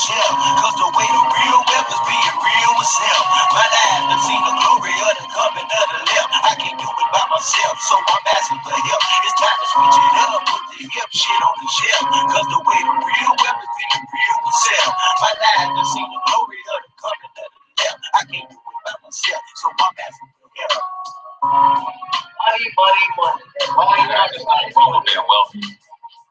shelf. Cause the way the real wealth is being real myself. My life has seen the glory of the coming of the left. I can't do it by myself, so I'm asking for help. It's time to switch it up, put the hip shit on the shelf. Cause the way the real wealth is being real myself. My life has seen the glory of the coming of the left. I can't do it by myself, so I'm asking for help. Money, money, money. Money, there's nothing wrong with being wealthy.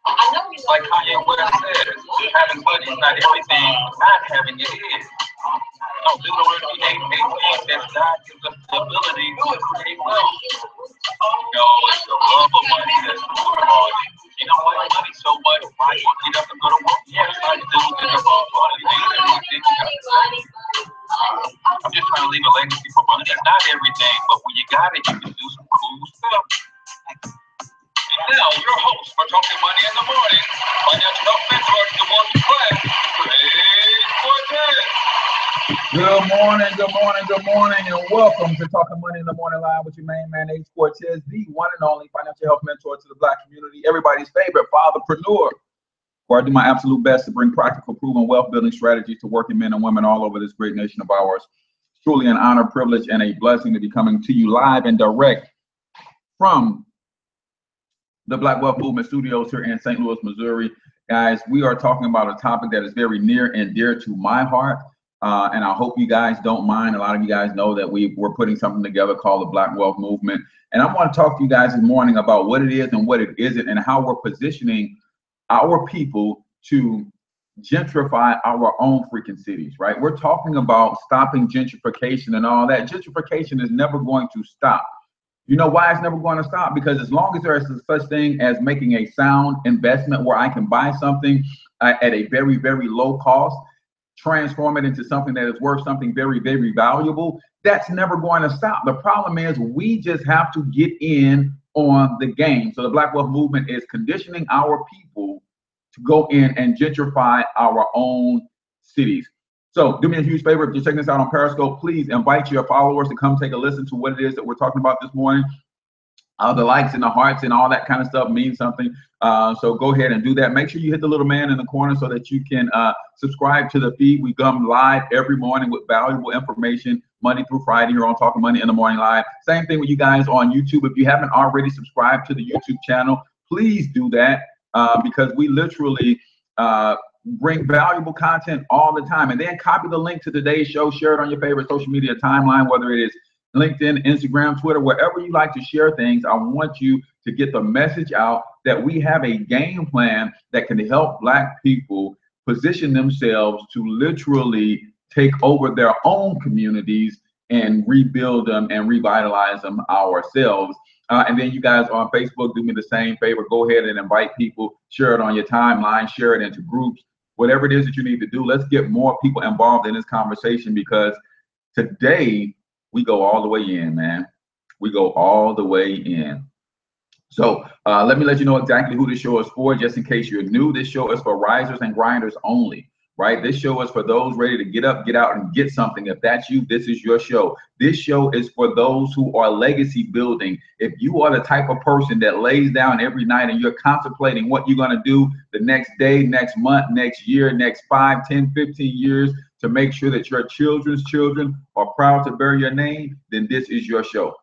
I know you like Kanye West says, having money is not everything, not having it is. No, Deuteronomy 8:18 says God gives us the ability to create wealth. No, it's the love of money that's the root of all things. You don't like money so much, why you get up and go to work? Yes, I do, and about all the things that we think you got to say. I'm just trying to leave a legacy for money. It's not everything, but when you got it, you can do some cool stuff. And now, your host for Talking Money in the Morning, financial health mentor to the working class, H Cortez. Good morning, good morning, good morning, and welcome to Talking Money in the Morning Live with your main man, H Cortez, the one and only financial health mentor to the Black community, everybody's favorite fatherpreneur, where I do my absolute best to bring practical, proven wealth-building strategies to working men and women all over this great nation of ours. It's truly an honor, privilege, and a blessing to be coming to you live and direct from the Black Wealth Movement Studios here in St. Louis, Missouri. Guys, we are talking about a topic that is very near and dear to my heart. And I hope you guys don't mind. A lot of you guys know that we're putting something together called the Black Wealth Movement. And I want to talk to you guys this morning about what it is and what it isn't, and how we're positioning our people to gentrify our own freaking cities, right? We're talking about stopping gentrification and all that. Gentrification is never going to stop. You know why it's never going to stop? Because as long as there is such thing as making a sound investment where I can buy something at a very, very low cost, transform it into something that is worth something very, very valuable, that's never going to stop. The problem is we just have to get in on the game. So the Black Wealth Movement is conditioning our people to go in and gentrify our own cities. So do me a huge favor, if you're checking this out on Periscope, please invite your followers to come take a listen to what it is that we're talking about this morning. The likes and the hearts and all that kind of stuff means something. So go ahead and do that. Make sure you hit the little man in the corner so that you can subscribe to the feed. We come live every morning with valuable information, Monday through Friday here on Talking Money in the Morning Live. Same thing with you guys on YouTube. If you haven't already subscribed to the YouTube channel, please do that because we literally bring valuable content all the time. And then copy the link to today's show, share it on your favorite social media timeline, whether it is LinkedIn, Instagram, Twitter, wherever you like to share things. I want you to get the message out that we have a game plan that can help Black people position themselves to literally take over their own communities and rebuild them and revitalize them ourselves. And then you guys on Facebook, do me the same favor. Go ahead and invite people, share it on your timeline, share it into groups, whatever it is that you need to do. Let's get more people involved in this conversation because today, we go all the way in, man. We go all the way in. So let me let you know exactly who this show is for, just in case you're new. This show is for risers and grinders only, right? This show is for those ready to get up, get out, and get something. If that's you, this is your show. This show is for those who are legacy building. If you are the type of person that lays down every night and you're contemplating what you're going to do the next day, next month, next year, next 5, 10, 15 years, to make sure that your children's children are proud to bear your name, then this is your show.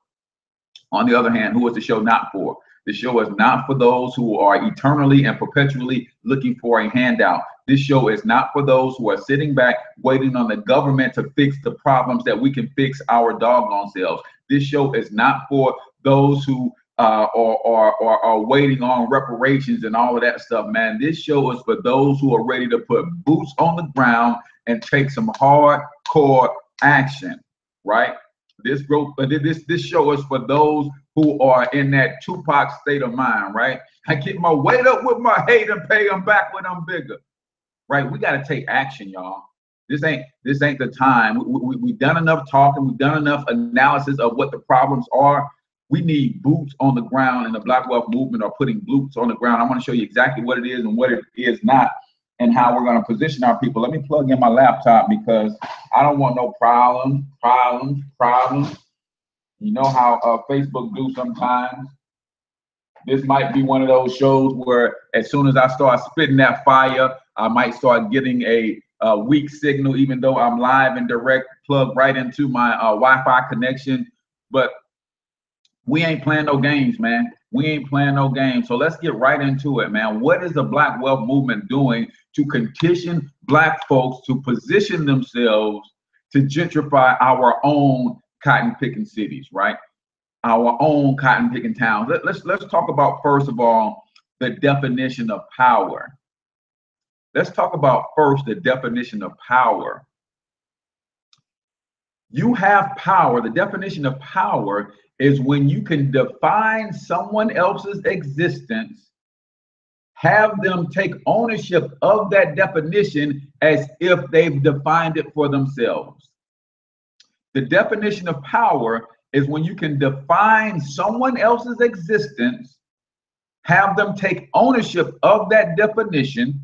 On the other hand, who is the show not for? The show is not for those who are eternally and perpetually looking for a handout. This show is not for those who are sitting back waiting on the government to fix the problems that we can fix our doggone selves. This show is not for those who are waiting on reparations and all of that stuff, man. This show is for those who are ready to put boots on the ground and take some hardcore action, right? This show is for those who are in that Tupac state of mind, right? I get my weight up with my hate and pay them back when I'm bigger, right? We got to take action, y'all. This ain't the time. We've done enough talking. We've done enough analysis of what the problems are. We need boots on the ground, and the Black Wealth Movement are putting boots on the ground. I want to show you exactly what it is and what it is not, and how we're going to position our people. Let me plug in my laptop because I don't want no problems. You know how Facebook do sometimes. This might be one of those shows where as soon as I start spitting that fire, I might start getting a weak signal, even though I'm live and direct, plug right into my Wi-Fi connection. But we ain't playing no games, man. We ain't playing no games. So let's get right into it, man. What is the Black Wealth Movement doing to condition Black folks to position themselves to gentrify our own cotton picking cities, right? Our own cotton picking towns. Let's talk about, first of all, the definition of power. Let's talk about first the definition of power. You have power. The definition of power is when you can define someone else's existence, have them take ownership of that definition as if they've defined it for themselves. The definition of power is when you can define someone else's existence, have them take ownership of that definition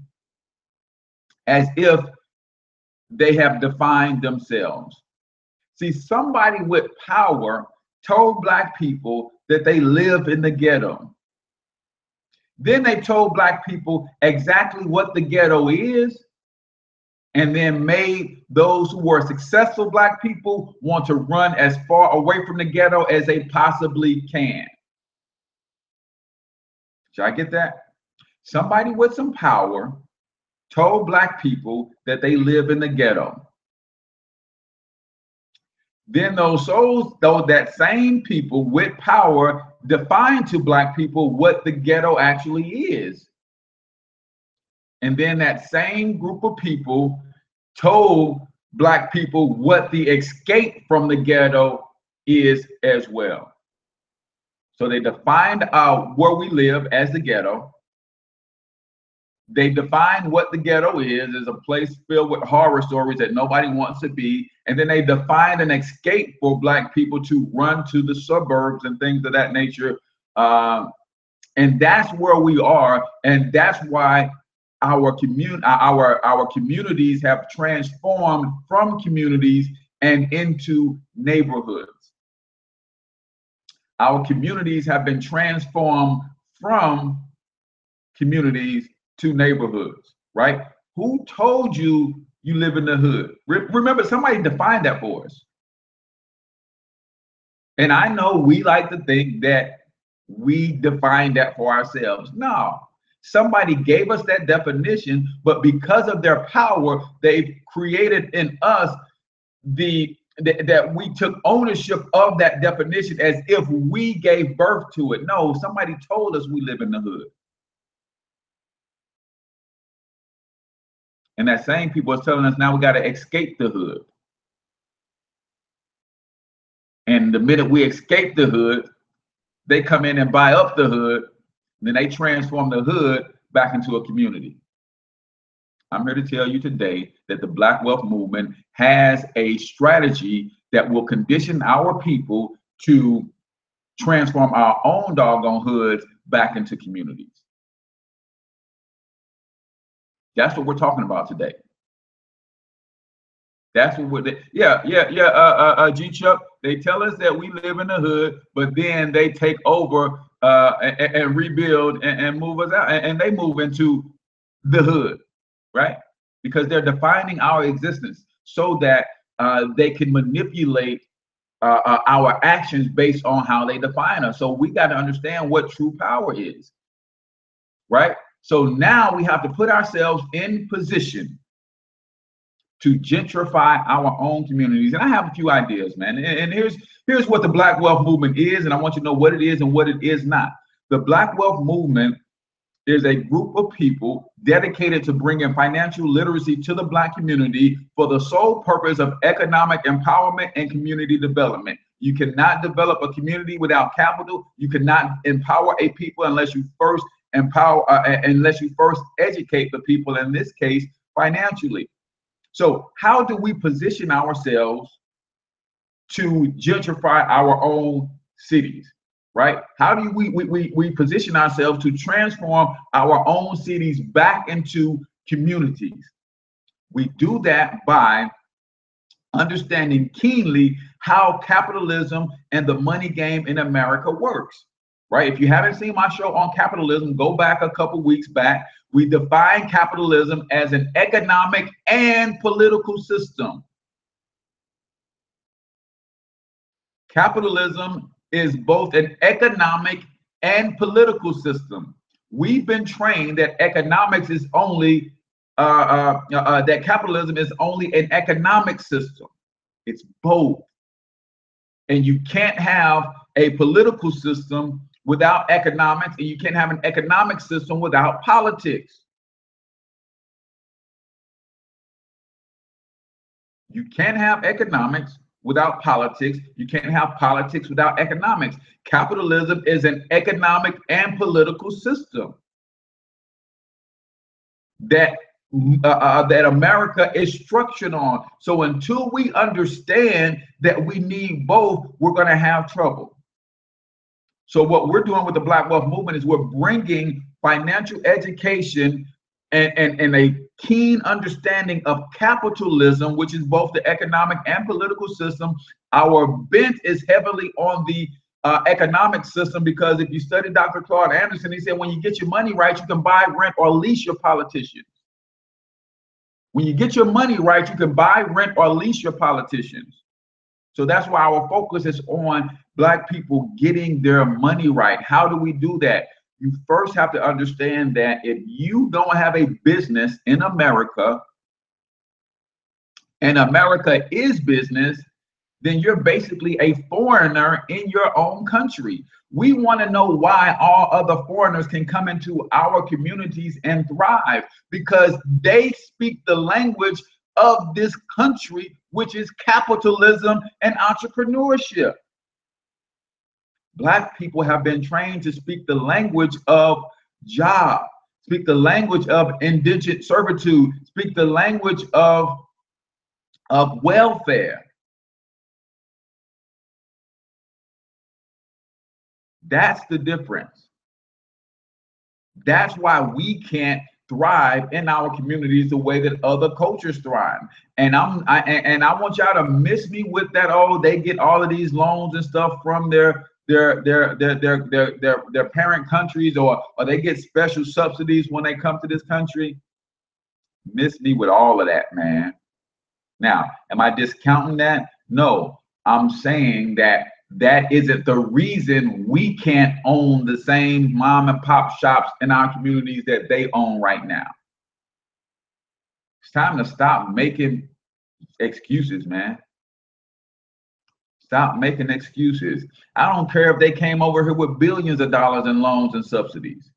as if they have defined themselves. See, somebody with power told Black people that they live in the ghetto. Then they told Black people exactly what the ghetto is, and then made those who were successful Black people want to run as far away from the ghetto as they possibly can. Should I get that? Somebody with some power told Black people that they live in the ghetto. Then that same people with power defined to Black people what the ghetto actually is. And then that same group of people told Black people what the escape from the ghetto is as well. So they defined where we live as the ghetto. They defined what the ghetto is as a place filled with horror stories that nobody wants to be. And then they defined an escape for Black people to run to the suburbs and things of that nature. And that's where we are. And that's why our communities have transformed from communities and into neighborhoods. Our communities have been transformed from communities to neighborhoods, right? Who told you you live in the hood? Remember, somebody defined that for us. And I know we like to think that we defined that for ourselves. No, somebody gave us that definition, but because of their power, they've created in us that we took ownership of that definition as if we gave birth to it. No, somebody told us we live in the hood. And that same people is telling us now we got to escape the hood. And the minute we escape the hood, they come in and buy up the hood, and then they transform the hood back into a community. I'm here to tell you today that the Black Wealth Movement has a strategy that will condition our people to transform our own doggone hoods back into communities. That's what we're talking about today. That's what we're, G Chuck, they tell us that we live in the hood, but then they take over and rebuild and move us out, and they move into the hood, right? Because they're defining our existence so that they can manipulate our actions based on how they define us. So we got to understand what true power is, right? So now we have to put ourselves in position to gentrify our own communities. And I have a few ideas, man. And here's what the Black Wealth Movement is, and I want you to know what it is and what it is not. The Black Wealth Movement is a group of people dedicated to bringing financial literacy to the Black community for the sole purpose of economic empowerment and community development. You cannot develop a community without capital. You cannot empower a people unless you first educate the people, in this case, financially. So how do we position ourselves to gentrify our own cities, right? How do we position ourselves to transform our own cities back into communities? We do that by understanding keenly how capitalism and the money game in America works, right? If you haven't seen my show on capitalism, go back a couple weeks back. We define capitalism as an economic and political system. Capitalism is both an economic and political system. We've been trained that economics is only that capitalism is only an economic system. It's both, and you can't have a political system without economics, and you can't have an economic system without politics. You can't have economics without politics. You can't have politics without economics. Capitalism is an economic and political system that that America is structured on. So until we understand that we need both, we're going to have trouble. So what we're doing with the Black Wealth Movement is we're bringing financial education and a keen understanding of capitalism, which is both the economic and political system. Our bent is heavily on the economic system, because if you study Dr. Claude Anderson, he said when you get your money right, you can buy, rent, or lease your politicians. When you get your money right, you can buy, rent, or lease your politicians. So that's why our focus is on Black people getting their money right. How do we do that? You first have to understand that if you don't have a business in America, and America is business, then you're basically a foreigner in your own country. We want to know why all other foreigners can come into our communities and thrive, because they speak the language of this country, which is capitalism and entrepreneurship. Black people have been trained to speak the language of job, speak the language of indentured servitude, speak the language of welfare. That's the difference. That's why we can't thrive in our communities the way that other cultures thrive. And I want y'all to miss me with that. Oh, they get all of these loans and stuff from their parent countries, or they get special subsidies when they come to this country. Miss me with all of that, man. Now, am I discounting that? No, I'm saying that that isn't the reason we can't own the same mom and pop shops in our communities that they own right now. It's time to stop making excuses, man. Stop making excuses. I don't care if they came over here with billions of dollars in loans and subsidies.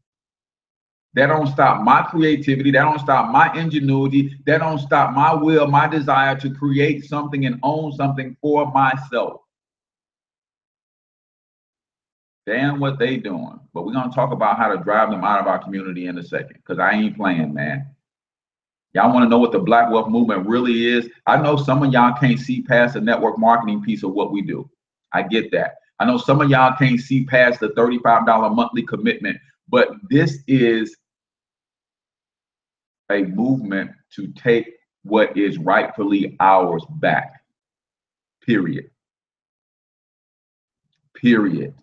That don't stop my creativity. That don't stop my ingenuity. That don't stop my will, my desire to create something and own something for myself. Damn what they doing. But we're going to talk about how to drive them out of our community in a second, because I ain't playing, man. Y'all want to know what the Black Wealth Movement really is? I know some of y'all can't see past the network marketing piece of what we do. I get that. I know some of y'all can't see past the $35 monthly commitment, but this is a movement to take what is rightfully ours back. Period. Period.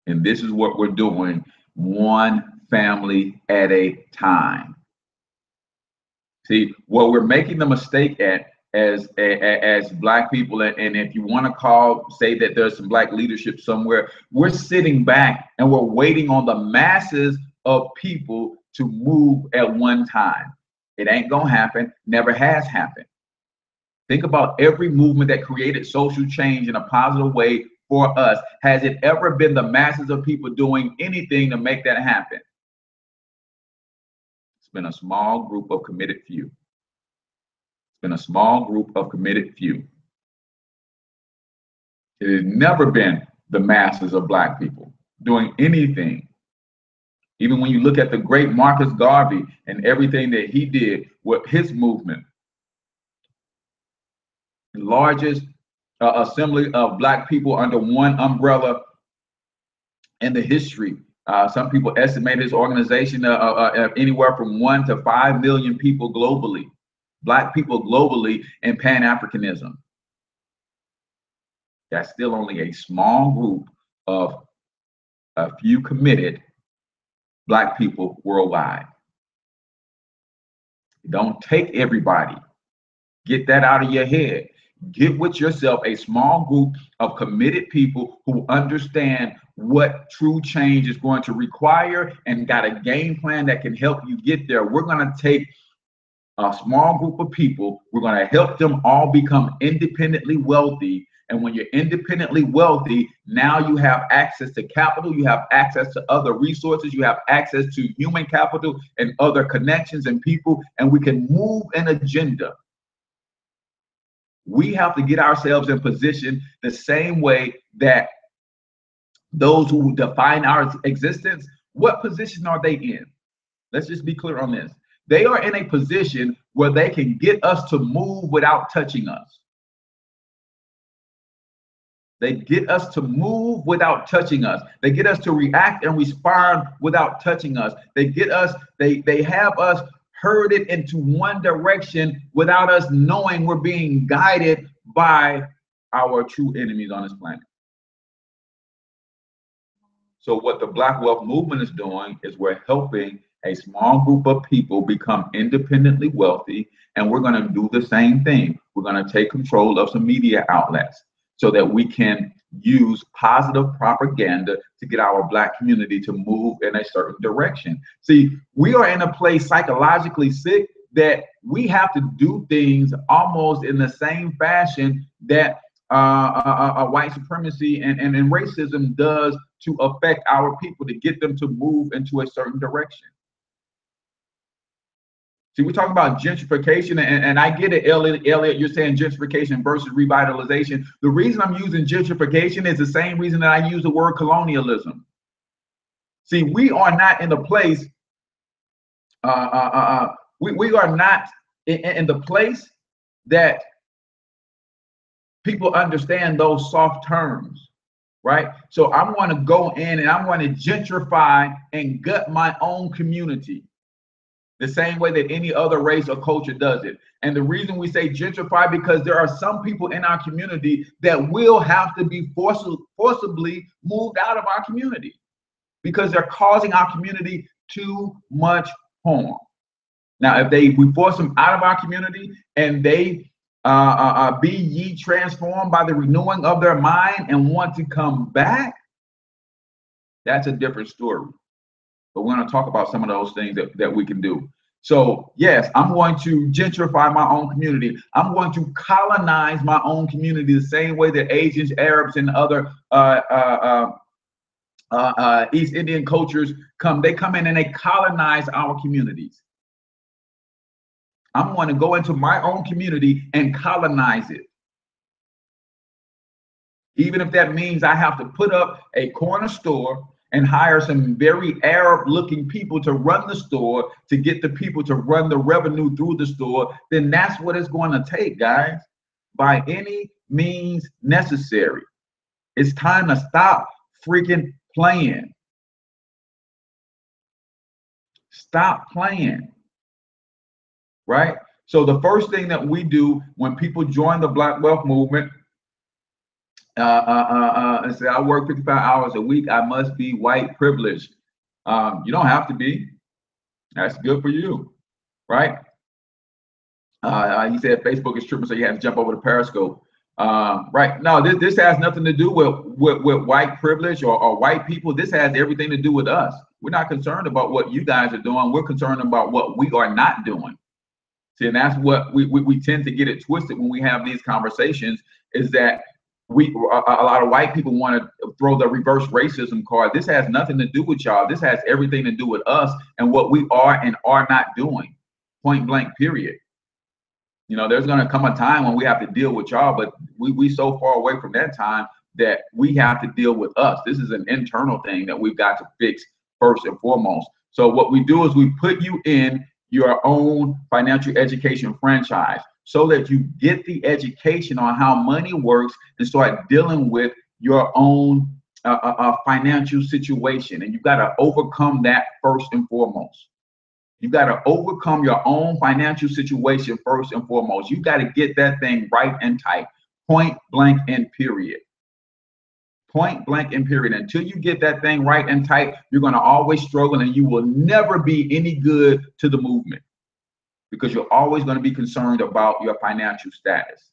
And this is what we're doing, one family at a time. See, what we're making the mistake at as Black people, and if you want to say that there's some Black leadership somewhere, we're sitting back and we're waiting on the masses of people to move at one time. It ain't gonna happen, never has happened. Think about every movement that created social change in a positive way for us. Has it ever been the masses of people doing anything to make that happen? It's been a small group of committed few. It's been a small group of committed few. It has never been the masses of Black people doing anything. Even when you look at the great Marcus Garvey and everything that he did with his movement, the largest assembly of Black people under one umbrella in the history. Some people estimate his organization anywhere from 1 to 5 million people globally, Black people globally, in Pan-Africanism. That's still only a small group of a few committed Black people worldwide. Don't take everybody. Get that out of your head. Get with yourself a small group of committed people who understand what true change is going to require and got a game plan that can help you get there. We're going to take a small group of people. We're going to help them all become independently wealthy. And when you're independently wealthy, now you have access to capital, you have access to other resources, you have access to human capital and other connections and people, and we can move an agenda. We have to get ourselves in position the same way that those who define our existence, what position are they in? Let's just be clear on this. They are in a position where they can get us to move without touching us. They get us to move without touching us. They get us to react and respond without touching us. They get us, they have us herded into one direction without us knowing we're being guided by our true enemies on this planet. So what the Black Wealth Movement is doing is we're helping a small group of people become independently wealthy, and we're going to do the same thing. We're going to take control of some media outlets so that we can use positive propaganda to get our Black community to move in a certain direction. See, we are in a place psychologically sick that we have to do things almost in the same fashion that white supremacy and racism does to affect our people, to get them to move into a certain direction. See, we're talking about gentrification, and I get it, Elliot, you're saying gentrification versus revitalization. The reason I'm using gentrification is the same reason that I use the word colonialism. See, we are not in the place, we are not in the place that people understand those soft terms, right? So I'm going to go in and I'm going to gentrify and gut my own community the same way that any other race or culture does it. And the reason we say gentrify, because there are some people in our community that will have to be forcibly moved out of our community because they're causing our community too much harm. Now, if we force them out of our community and they be ye transformed by the renewing of their mind and want to come back, that's a different story. But we're going to talk about some of those things that we can do. So yes, I'm going to gentrify my own community. I'm going to colonize my own community the same way that Asians, Arabs, and other East Indian cultures come. They come in and they colonize our communities. I'm going to go into my own community and colonize it. Even if that means I have to put up a corner store and hire some very Arab looking people to run the store, to get the people to run the revenue through the store, then that's what it's going to take, guys, by any means necessary. It's time to stop freaking playing. Stop playing, right? So the first thing that we do when people join the Black Wealth Movement, and say, I work 55 hours a week, I must be white privileged. You don't have to be. That's good for you, right? He said Facebook is tripping, so you have to jump over to Periscope. Right. No, this has nothing to do with white privilege or white people. This has everything to do with us. We're not concerned about what you guys are doing. We're concerned about what we are not doing. See, and that's what we tend to get it twisted when we have these conversations, is that a lot of white people want to throw the reverse racism card. This has nothing to do with y'all. This has everything to do with us and what we are and are not doing. Point blank, period. You know, there's going to come a time when we have to deal with y'all, but we so far away from that time that we have to deal with us. This is an internal thing that we've got to fix first and foremost. So what we do is we put you in your own financial education franchise so that you get the education on how money works and start dealing with your own financial situation. And you've got to overcome that first and foremost. You got to overcome your own financial situation first and foremost. You got to get that thing right and tight, point blank and period. Point blank and period. Until you get that thing right and tight, you're going to always struggle, and you will never be any good to the movement, because you're always going to be concerned about your financial status.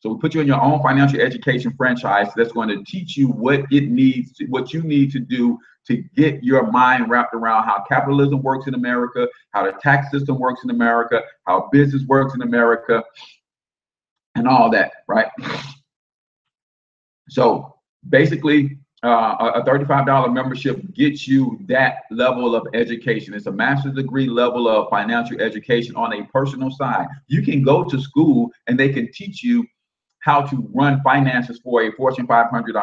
So we put you in your own financial education franchise that's going to teach you what you need to do to get your mind wrapped around how capitalism works in America, how the tax system works in America, how business works in America, and all that, right? So basically, a $35 membership gets you that level of education. It's a master's degree level of financial education on a personal side. You can go to school and they can teach you how to run finances for a Fortune 500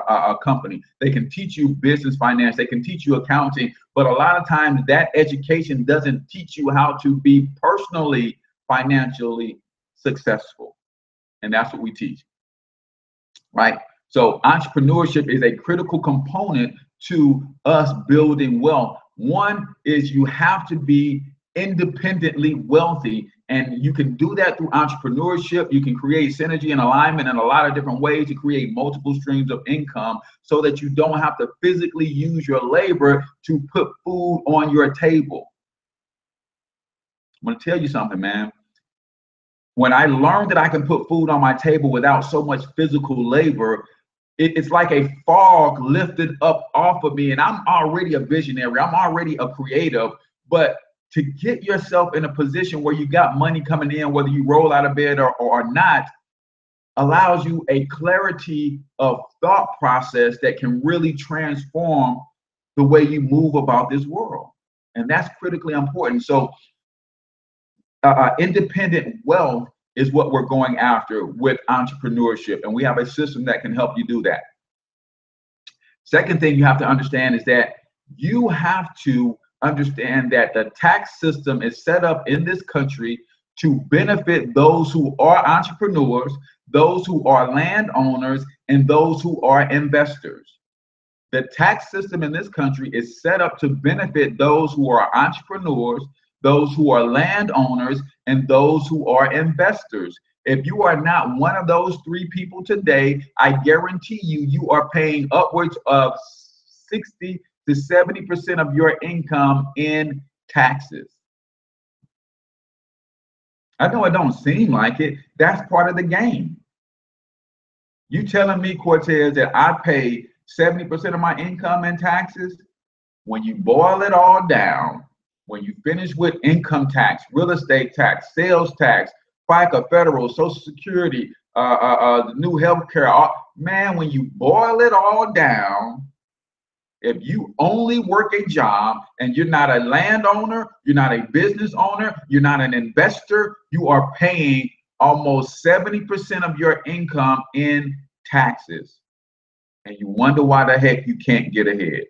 company. They can teach you business finance. They can teach you accounting. But a lot of times that education doesn't teach you how to be personally financially successful. And that's what we teach, right? So entrepreneurship is a critical component to us building wealth. One is you have to be independently wealthy, and you can do that through entrepreneurship. You can create synergy and alignment in a lot of different ways to create multiple streams of income so that you don't have to physically use your labor to put food on your table. I'm going to tell you something, man. When I learned that I can put food on my table without so much physical labor, it's like a fog lifted up off of me, and I'm already a visionary. I'm already a creative, but to get yourself in a position where you got money coming in, whether you roll out of bed or not, allows you a clarity of thought process that can really transform the way you move about this world. And that's critically important. So independent wealth is what we're going after with entrepreneurship, and we have a system that can help you do that. Second thing you have to understand is that you have to understand that the tax system is set up in this country to benefit those who are entrepreneurs, those who are landowners, and those who are investors. The tax system in this country is set up to benefit those who are entrepreneurs, those who are landowners, and those who are investors. If you are not one of those three people today, I guarantee you are paying upwards of 60 to 70% of your income in taxes. I know it don't seem like it. That's part of the game. You telling me, Cortez, that I pay 70% of my income in taxes? When you boil it all down, when you finish with income tax, real estate tax, sales tax, FICA, federal, Social Security, the new healthcare, man, when you boil it all down, if you only work a job and you're not a landowner, you're not a business owner, you're not an investor, you are paying almost 70% of your income in taxes. And you wonder why the heck you can't get ahead.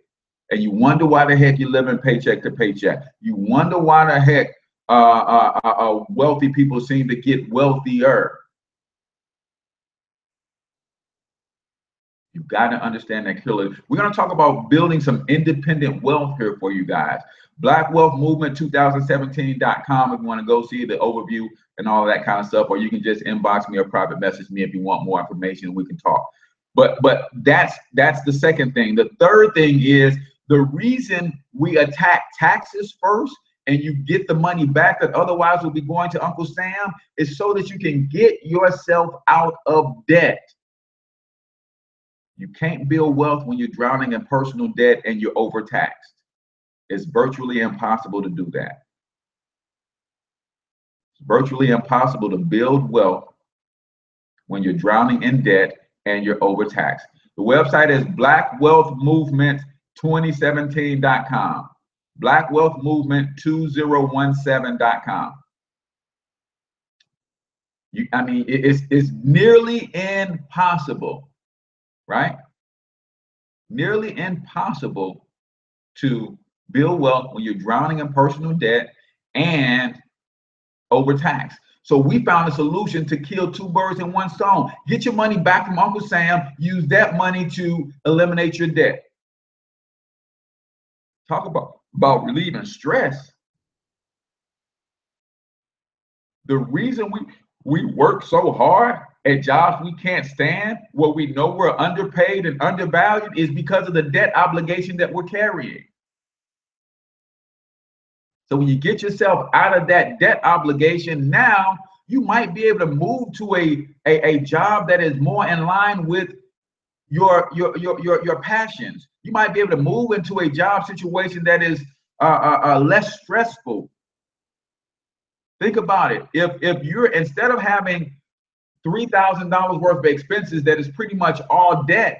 And you wonder why the heck you're living paycheck to paycheck. You wonder why the heck wealthy people seem to get wealthier. You've got to understand that clearly. We're going to talk about building some independent wealth here for you guys. Black Wealth Movement 2017.com if you want to go see the overview and all of that kind of stuff, or you can just inbox me or private message me if you want more information. We can talk. But that's the second thing. The third thing is the reason we attack taxes first and you get the money back that otherwise will be going to Uncle Sam is so that you can get yourself out of debt. You can't build wealth when you're drowning in personal debt and you're overtaxed. It's virtually impossible to do that. It's virtually impossible to build wealth when you're drowning in debt and you're overtaxed. The website is blackwealthmovement2017.com. blackwealthmovement2017.com. I mean, it's nearly impossible, right? Nearly impossible to build wealth when you're drowning in personal debt and overtaxed. So we found a solution to kill two birds in one stone. Get your money back from Uncle Sam. Use that money to eliminate your debt. Talk about relieving stress. The reason we work so hard at jobs we can't stand, where we know we're underpaid and undervalued, is because of the debt obligation that we're carrying. So when you get yourself out of that debt obligation, now you might be able to move to a job that is more in line with your passions. You might be able to move into a job situation that is less stressful. Think about it. If you're, instead of having $3,000 worth of expenses that is pretty much all debt,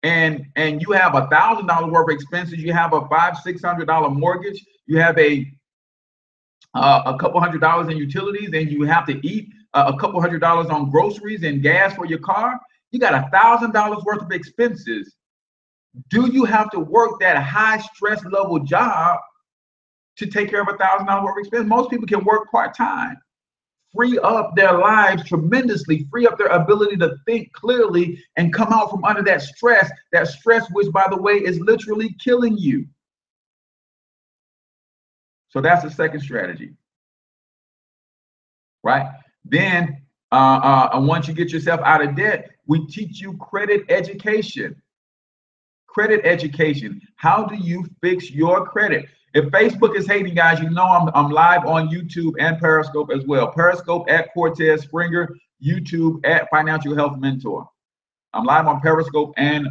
and you have $1,000 worth of expenses, you have a $500-600 mortgage, you have a couple $100 in utilities, and you have to eat a couple $100 on groceries and gas for your car, you got $1,000 worth of expenses. Do you have to work that high stress level job to take care of $1,000 worth of expense? Most people can work part-time, free up their lives tremendously, free up their ability to think clearly and come out from under that stress which, by the way, is literally killing you. So that's the second strategy, right? Then once you get yourself out of debt, we teach you credit education. Credit education. How do you fix your credit? If Facebook is hating, guys, you know I'm live on YouTube and Periscope as well. Periscope at Cortez Springer, YouTube at Financial Health Mentor. I'm live on Periscope and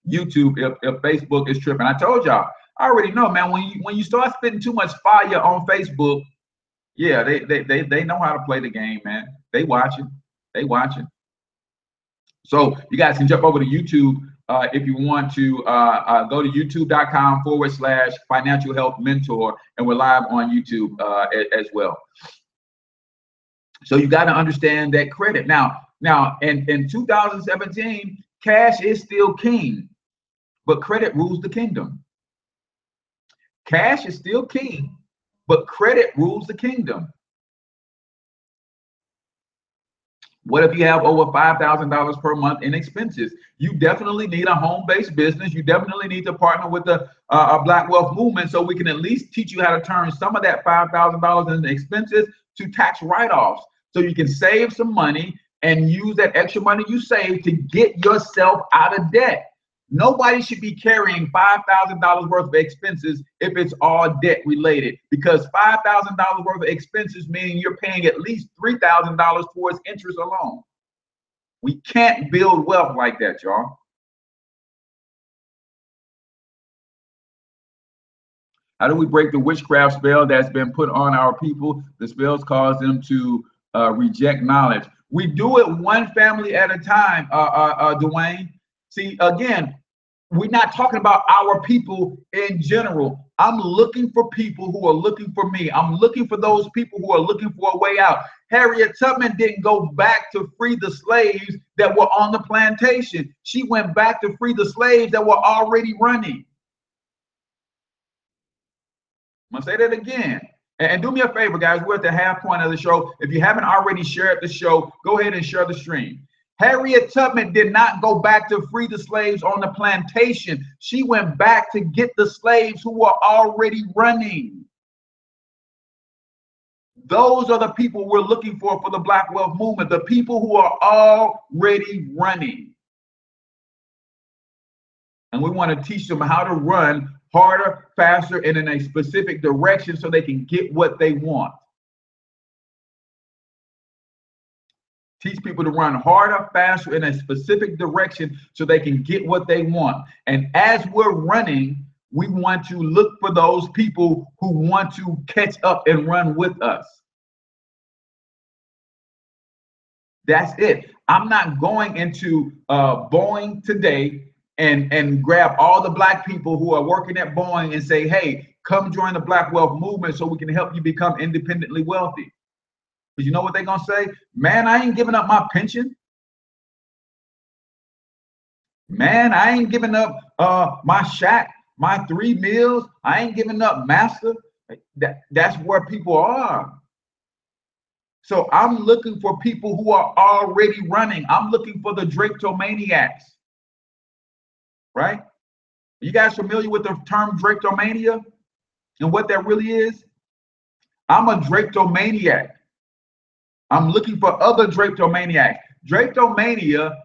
YouTube if Facebook is tripping. I told y'all, I already know, man. When you start spitting too much fire on Facebook, yeah, they know how to play the game, man. They watching. So you guys can jump over to YouTube if you want to go to youtube.com/financial health mentor, and we're live on YouTube as well. So you got to understand that credit. Now in 2017, cash is still king, but credit rules the kingdom. Cash is still king, but credit rules the kingdom. What if you have over $5,000 per month in expenses? You definitely need a home-based business. You definitely need to partner with a Black Wealth Movement, so we can at least teach you how to turn some of that $5,000 in expenses to tax write-offs, so you can save some money and use that extra money you save to get yourself out of debt. Nobody should be carrying $5,000 worth of expenses if it's all debt related, because $5,000 worth of expenses mean you're paying at least $3,000 towards interest alone. We can't build wealth like that, y'all. How do we break the witchcraft spell that's been put on our people? The spells cause them to reject knowledge. We do it one family at a time, Dwayne. See, again, we're not talking about our people in general. I'm looking for people who are looking for me. I'm looking for those people who are looking for a way out. Harriet Tubman didn't go back to free the slaves that were on the plantation. She went back to free the slaves that were already running. I'm gonna say that again. And do me a favor, guys. We're at the half point of the show. If you haven't already shared the show, go ahead and share the stream. Harriet Tubman did not go back to free the slaves on the plantation. She went back to get the slaves who were already running. Those are the people we're looking for the Black Wealth Movement, the people who are already running. And we want to teach them how to run harder, faster, and in a specific direction so they can get what they want. Teach people to run harder, faster, in a specific direction so they can get what they want. And as we're running, we want to look for those people who want to catch up and run with us. That's it. I'm not going into Boeing today and grab all the Black people who are working at Boeing and say, hey, come join the Black Wealth Movement so we can help you become independently wealthy. But you know what they're going to say? Man, I ain't giving up my pension. Man, I ain't giving up my shack, my 3 meals. I ain't giving up master. That's where people are. So I'm looking for people who are already running. I'm looking for the Drapetomaniacs, right? Are you guys familiar with the term Drapetomania and what that really is? I'm a Drapetomaniac. I'm looking for other drapetomaniacs. Drapetomania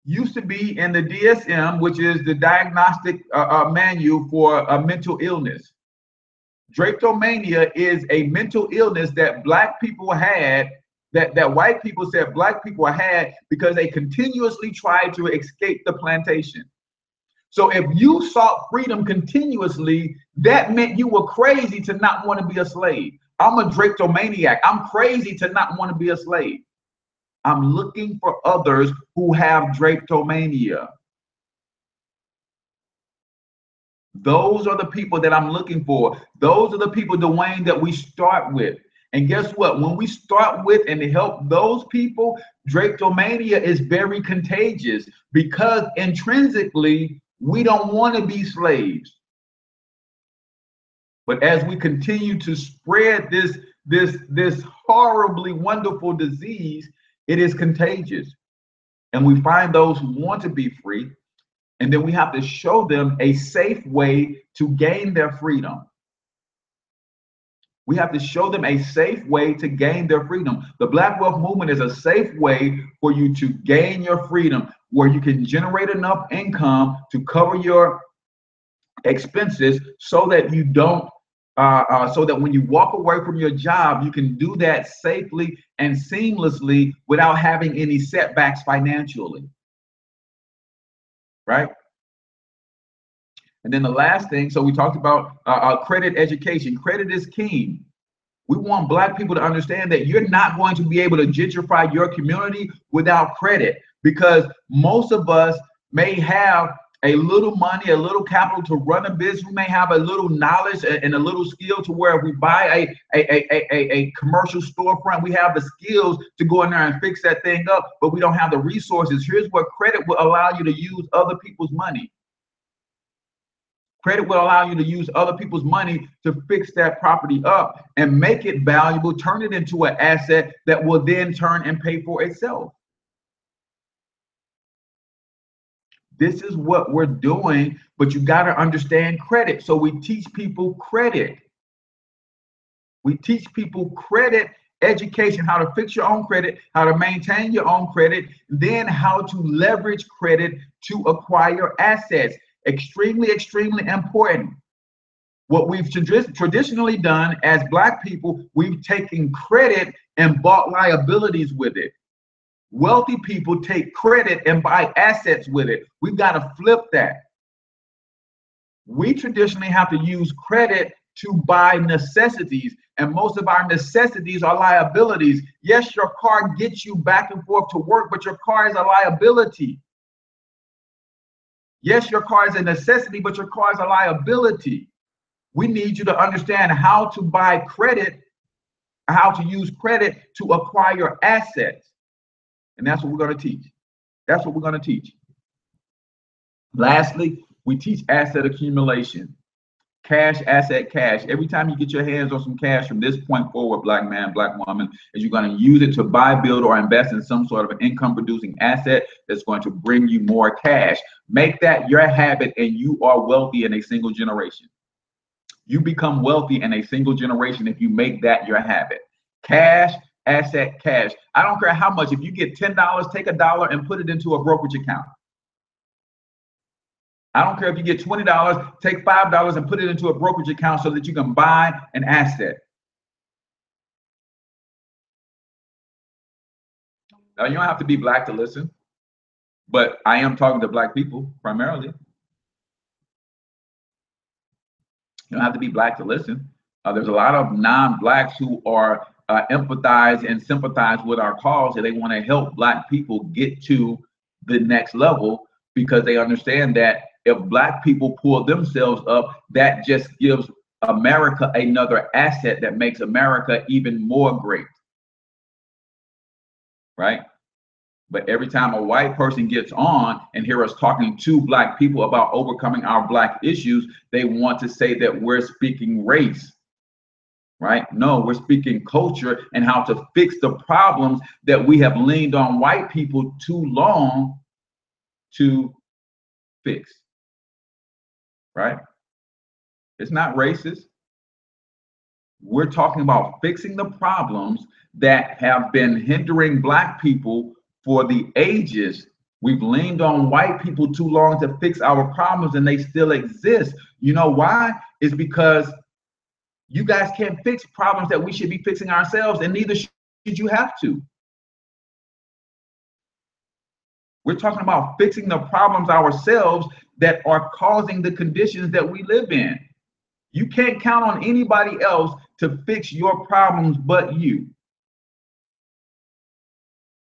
used to be in the DSM, which is the diagnostic manual for a mental illness. Drapetomania is a mental illness that black people had, that white people said black people had because they continuously tried to escape the plantation. So if you sought freedom continuously, that meant you were crazy to not want to be a slave. I'm a drapetomaniac. I'm crazy to not want to be a slave. I'm looking for others who have drapetomania. Those are the people that I'm looking for. Those are the people, Dwayne, that we start with. And guess what? When we start with and help those people, drapetomania is very contagious because intrinsically, we don't want to be slaves. But as we continue to spread this horribly wonderful disease, it is contagious. And we find those who want to be free, and then we have to show them a safe way to gain their freedom. We have to show them a safe way to gain their freedom. The Black Wealth Movement is a safe way for you to gain your freedom, where you can generate enough income to cover your expenses so that you don't, so that when you walk away from your job, you can do that safely and seamlessly without having any setbacks financially. Right? And then the last thing, so we talked about credit education. Credit is king. We want Black people to understand that you're not going to be able to gentrify your community without credit, because most of us may have a little money, a little capital to run a business. We may have a little knowledge and a little skill to where if we buy a commercial storefront, we have the skills to go in there and fix that thing up, but we don't have the resources. Here's what credit will allow you to use: other people's money. Credit will allow you to use other people's money to fix that property up and make it valuable, turn it into an asset that will then turn and pay for itself. This is what we're doing, but you got to understand credit. So we teach people credit. We teach people credit education, how to fix your own credit, how to maintain your own credit, then how to leverage credit to acquire assets. Extremely, extremely important. What we've traditionally done as Black people, we've taken credit and bought liabilities with it. Wealthy people take credit and buy assets with it. We've got to flip that. We traditionally have to use credit to buy necessities, and most of our necessities are liabilities. Yes, your car gets you back and forth to work, but your car is a liability. Yes, your car is a necessity, but your car is a liability. We need you to understand how to buy credit, how to use credit to acquire assets. And that's what we're going to teach. That's what we're going to teach. Lastly, we teach asset accumulation. Cash, asset, cash. Every time you get your hands on some cash from this point forward, Black man, Black woman, is you're going to use it to buy, build, or invest in some sort of an income producing asset that's going to bring you more cash. Make that your habit, and you are wealthy in a single generation. You become wealthy in a single generation if you make that your habit. Cash, asset, cash. I don't care how much. If you get $10, take $1 and put it into a brokerage account. I don't care if you get $20, take $5 and put it into a brokerage account so that you can buy an asset. Now, you don't have to be Black to listen, but I am talking to Black people primarily. You don't have to be Black to listen. There's a lot of non-Blacks who are empathize and sympathize with our cause, and they want to help Black people get to the next level, because they understand that if Black people pull themselves up, that just gives America another asset that makes America even more great, right? But every time a white person gets on and hear us talking to Black people about overcoming our Black issues, they want to say that we're speaking race, right? No, we're speaking culture and how to fix the problems that we have leaned on white people too long to fix. Right? It's not racist. We're talking about fixing the problems that have been hindering Black people for the ages. We've leaned on white people too long to fix our problems, and they still exist. You know why? It's because you guys can't fix problems that we should be fixing ourselves, and neither should you have to. We're talking about fixing the problems ourselves that are causing the conditions that we live in. You can't count on anybody else to fix your problems but you.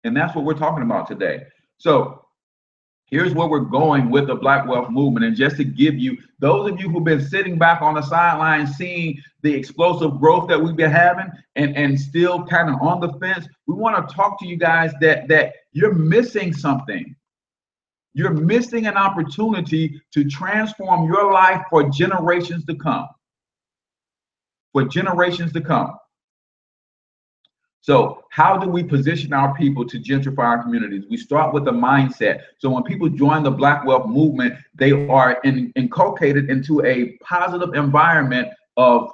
And that's what we're talking about today. So here's where we're going with the Black Wealth Movement. And just to give you, those of you who've been sitting back on the sidelines seeing the explosive growth that we've been having and still kind of on the fence, we want to talk to you guys that you're missing something. You're missing an opportunity to transform your life for generations to come. For generations to come. So how do we position our people to gentrify our communities? We start with the mindset. So when people join the Black Wealth Movement, they are inculcated into a positive environment of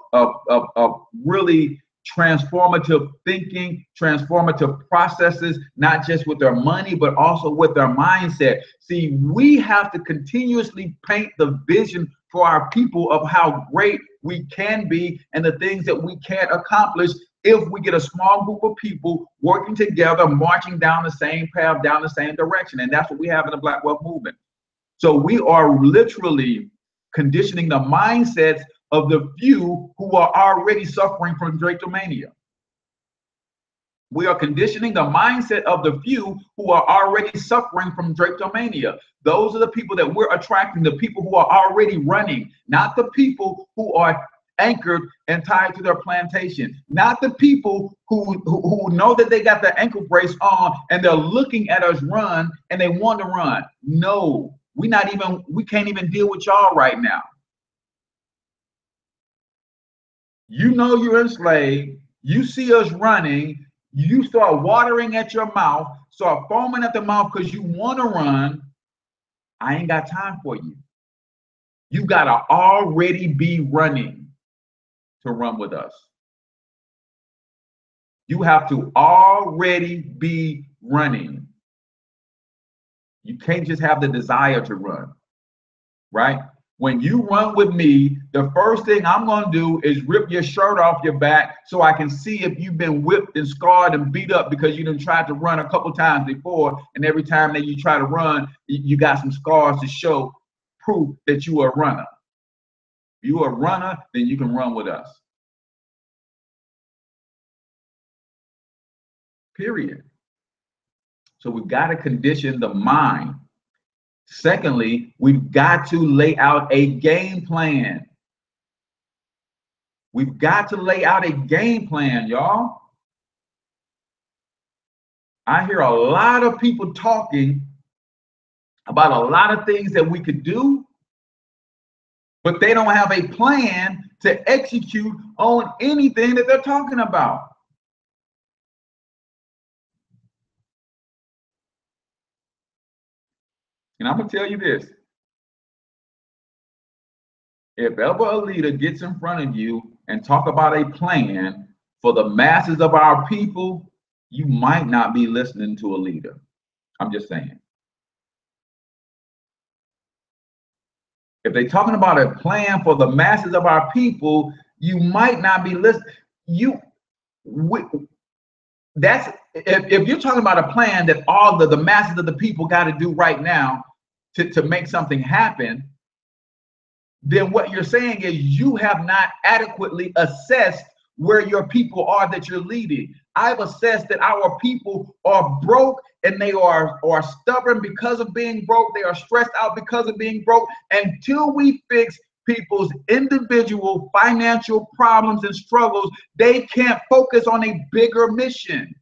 really transformative thinking, transformative processes, not just with their money, but also with their mindset. See, we have to continuously paint the vision for our people of how great we can be and the things that we can accomplish if we get a small group of people working together, marching down the same path, down the same direction. And that's what we have in the Black Wealth Movement. So we are literally conditioning the mindsets of the few who are already suffering from drapetomania. We are conditioning the mindset of the few who are already suffering from drapetomania. Those are the people that we're attracting, the people who are already running, not the people who are anchored and tied to their plantation, not the people who know that they got the ankle brace on and they're looking at us run and they want to run. No, we can't even deal with y'all right now. You know you're enslaved, you see us running, you start watering at your mouth, start foaming at the mouth because you want to run. I ain't got time for you. You got to already be running to run with us. You have to already be running. You can't just have the desire to run, right? When you run with me, the first thing I'm going to do is rip your shirt off your back so I can see if you've been whipped and scarred and beat up because you done tried to run a couple times before, and every time that you try to run, you got some scars to show proof that you are a runner. If you are a runner, then you can run with us. Period. So we've got to condition the mind. Secondly, we've got to lay out a game plan. We've got to lay out a game plan, y'all. I hear a lot of people talking about a lot of things that we could do, but they don't have a plan to execute on anything that they're talking about. And I'm going to tell you this. If ever a leader gets in front of you and talk about a plan for the masses of our people, you might not be listening to a leader. I'm just saying. If they're talking about a plan for the masses of our people, you might not be listening. If you're talking about a plan that all the masses of the people got to do right now to make something happen, then what you're saying is you have not adequately assessed where your people are that you're leading. I've assessed that our people are broke and they are stubborn because of being broke. They are stressed out because of being broke. Until we fix people's individual financial problems and struggles, they can't focus on a bigger mission.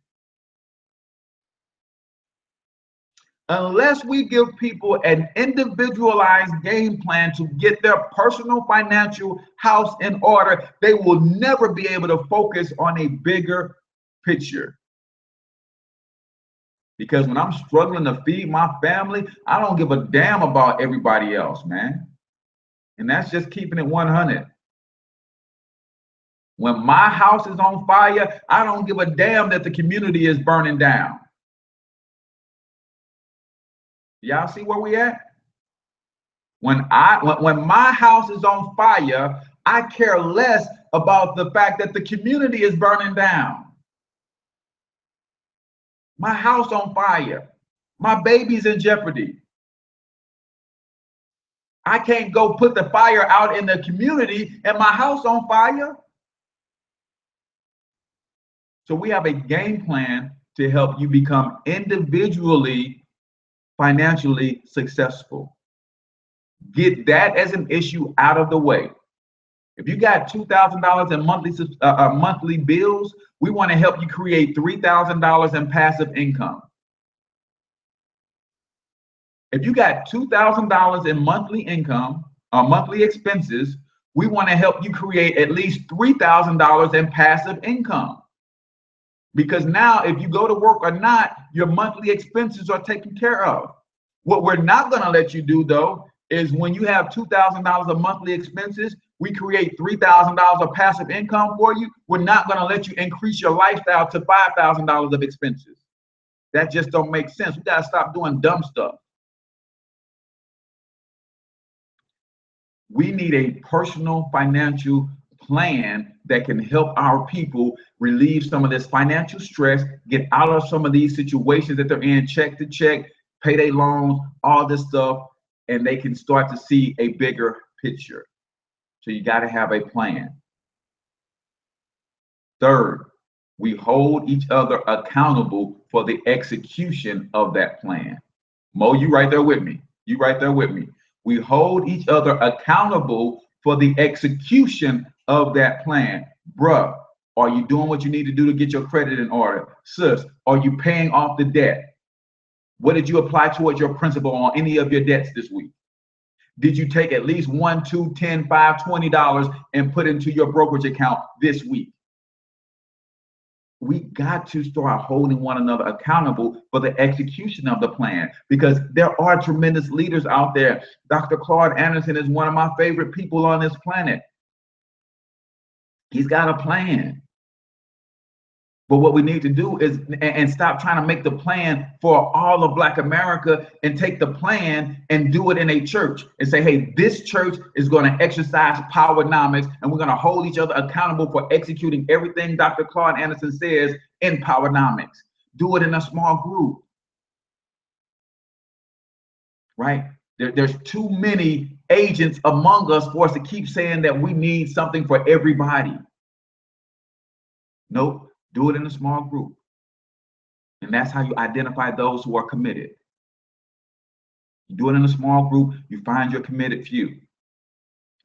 Unless we give people an individualized game plan to get their personal financial house in order, they will never be able to focus on a bigger picture. Because when I'm struggling to feed my family, I don't give a damn about everybody else, man. And that's just keeping it 100. When my house is on fire, I don't give a damn that the community is burning down. Y'all see where we at? When my house is on fire, I care less about the fact that the community is burning down. My house on fire. My baby's in jeopardy. I can't go put the fire out in the community and my house on fire. So we have a game plan to help you become individually financially successful. Get that as an issue out of the way. If you got $2,000 in monthly bills, we want to help you create $3,000 in passive income. If you got $2,000 in monthly income or monthly expenses, we want to help you create at least $3,000 in passive income. Because now if you go to work or not, your monthly expenses are taken care of. What we're not going to let you do though, is when you have $2,000 of monthly expenses, we create $3,000 of passive income for you. We're not going to let you increase your lifestyle to $5,000 of expenses. That just don't make sense. We got to stop doing dumb stuff. We need a personal financial plan that can help our people relieve some of this financial stress, get out of some of these situations that they're in, check to check, pay their loans, all this stuff, and they can start to see a bigger picture. So you got to have a plan. Third, we hold each other accountable for the execution of that plan. Mo, you right there with me. You right there with me. We hold each other accountable for the execution of that plan. Bruh, are you doing what you need to do to get your credit in order? Sis, are you paying off the debt? What did you apply towards your principal on any of your debts this week? Did you take at least $1, $2, $10, $5, $20 and put into your brokerage account this week? We got to start holding one another accountable for the execution of the plan, because there are tremendous leaders out there. Dr. Claude Anderson is one of my favorite people on this planet. He's got a plan. But what we need to do is and stop trying to make the plan for all of Black America and take the plan and do it in a church and say, hey, this church is going to exercise powernomics and we're going to hold each other accountable for executing everything Dr. Claude Anderson says in powernomics. Do it in a small group. Right? There's too many agents among us for us to keep saying that we need something for everybody. Nope. Do it in a small group. And that's how you identify those who are committed. You do it in a small group, you find your committed few.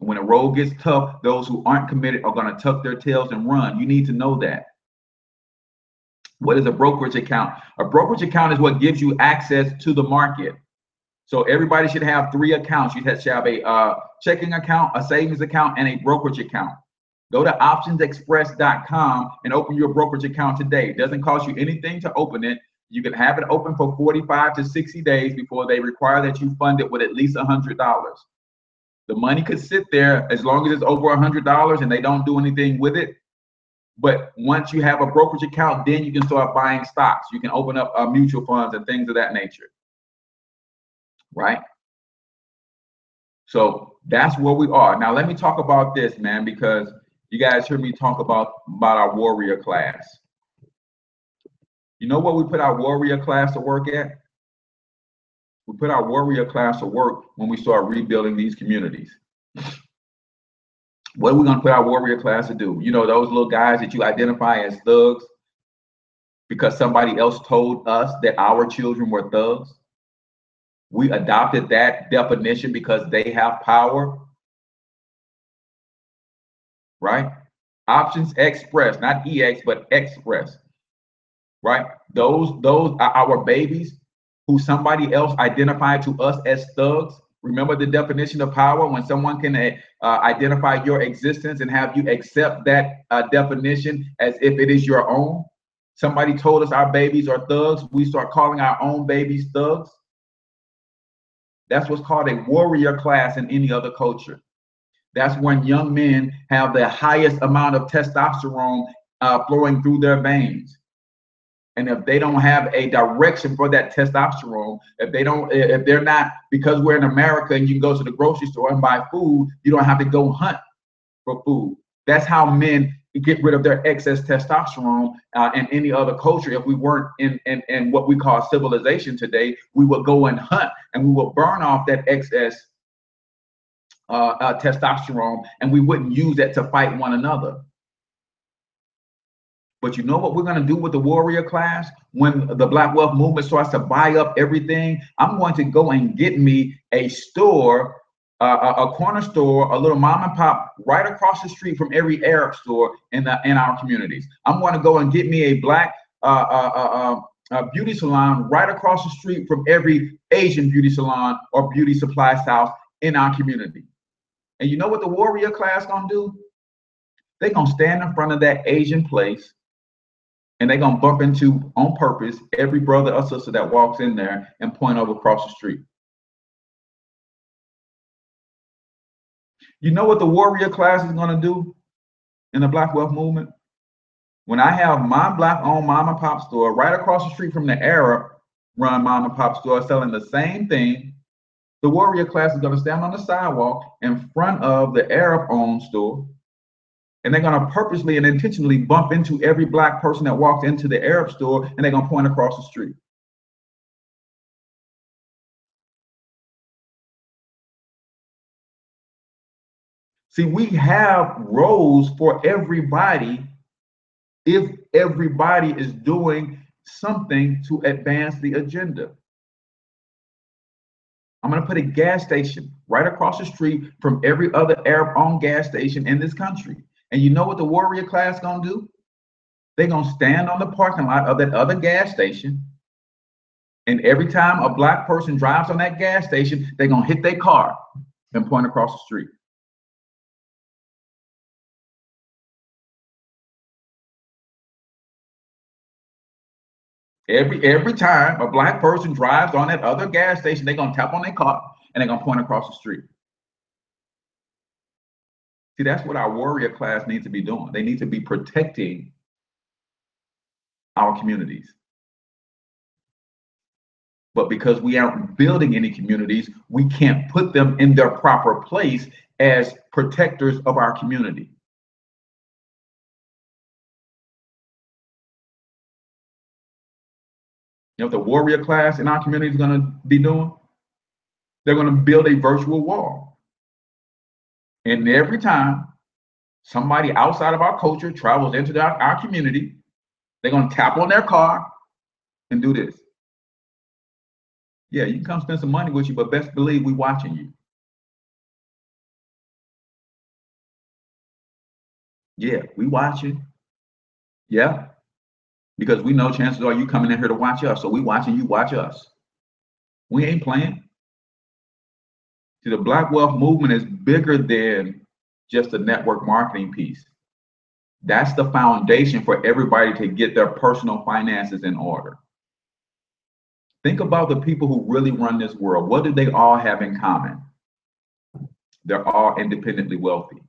And when the road gets tough, those who aren't committed are going to tuck their tails and run. You need to know that. What is a brokerage account? A brokerage account is what gives you access to the market. So everybody should have 3 accounts. You should have a checking account, a savings account, and a brokerage account. Go to optionsexpress.com and open your brokerage account today. It doesn't cost you anything to open it. You can have it open for 45 to 60 days before they require that you fund it with at least $100. The money could sit there as long as it's over $100 and they don't do anything with it. But once you have a brokerage account, then you can start buying stocks. You can open up mutual funds and things of that nature. Right? So that's where we are. Now, let me talk about this, man, because you guys heard me talk about our warrior class. You know what we put our warrior class to work at? We put our warrior class to work when we start rebuilding these communities. What are we going to put our warrior class to do? You know, those little guys that you identify as thugs because somebody else told us that our children were thugs. We adopted that definition because they have power. Right? Options Express, not EX, but Express. Right? Those are our babies who somebody else identified to us as thugs. Remember the definition of power, when someone can identify your existence and have you accept that definition as if it is your own. Somebody told us our babies are thugs. We start calling our own babies thugs. That's what's called a warrior class in any other culture. That's when young men have the highest amount of testosterone flowing through their veins. And if they don't have a direction for that testosterone, if they're not, because we're in America and you can go to the grocery store and buy food, you don't have to go hunt for food. That's how men get rid of their excess testosterone. In any other culture, if we weren't in what we call civilization today, we would go and hunt and we would burn off that excess testosterone, and we wouldn't use that to fight one another. But you know what we're going to do with the warrior class when the Black Wealth Movement starts to buy up everything? I'm going to go and get me a store, a corner store, a little mom and pop right across the street from every Arab store in our communities. I'm going to go and get me a black beauty salon right across the street from every Asian beauty salon or beauty supply house in our community. And you know what the warrior class going to do? They're going to stand in front of that Asian place, and they're going to bump into, on purpose, every brother or sister that walks in there and point over across the street. You know what the warrior class is going to do in the Black Wealth Movement? When I have my Black-owned mom and pop store right across the street from the Arab-run mom and pop store selling the same thing, the warrior class is going to stand on the sidewalk in front of the Arab-owned store, and they're going to purposely and intentionally bump into every Black person that walks into the Arab store, and they're going to point across the street. See, we have roles for everybody if everybody is doing something to advance the agenda. I'm going to put a gas station right across the street from every other Arab-owned gas station in this country. And you know what the warrior class going to do? They're going to stand on the parking lot of that other gas station. And every time a Black person drives on that gas station, they're going to hit their car and point across the street. Every time a Black person drives on that other gas station, they're going to tap on their car and they're going to point across the street. See, that's what our warrior class needs to be doing. They need to be protecting our communities. But because we aren't building any communities, we can't put them in their proper place as protectors of our community. You know what the warrior class in our community is going to be doing? They're going to build a virtual wall. And every time somebody outside of our culture travels into our community, they're going to tap on their car and do this. Yeah, you can come spend some money with you, but best believe we watching you. Yeah, we watching. Yeah, because we know chances are you coming in here to watch us, so we watching you watch us. We ain't playing. See, the Black Wealth Movement is bigger than just a network marketing piece. That's the foundation for everybody to get their personal finances in order. Think about the people who really run this world. What do they all have in common? They're all independently wealthy.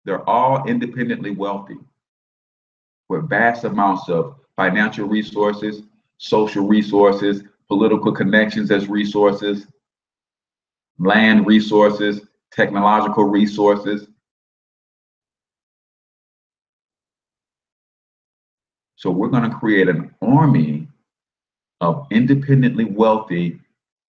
They're all independently wealthy with vast amounts of financial resources, social resources, political connections as resources, land resources, technological resources. So we're going to create an army of independently wealthy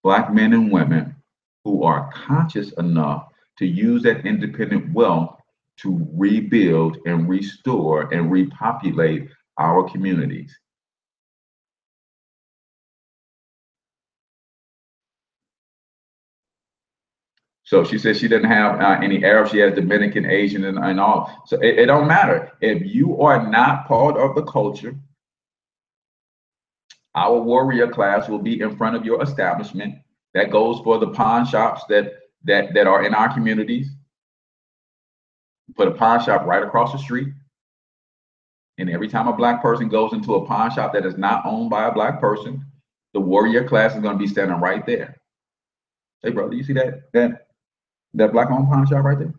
Black men and women who are conscious enough to use that independent wealth to rebuild and restore and repopulate our communities. So she says she doesn't have any Arab. She has Dominican, Asian, and all. So it don't matter. If you are not part of the culture, our warrior class will be in front of your establishment. That goes for the pawn shops that are in our communities. Put a pawn shop right across the street. And every time a Black person goes into a pawn shop that is not owned by a Black person, the warrior class is going to be standing right there. Hey, brother, you see that black-owned pawn shop right there?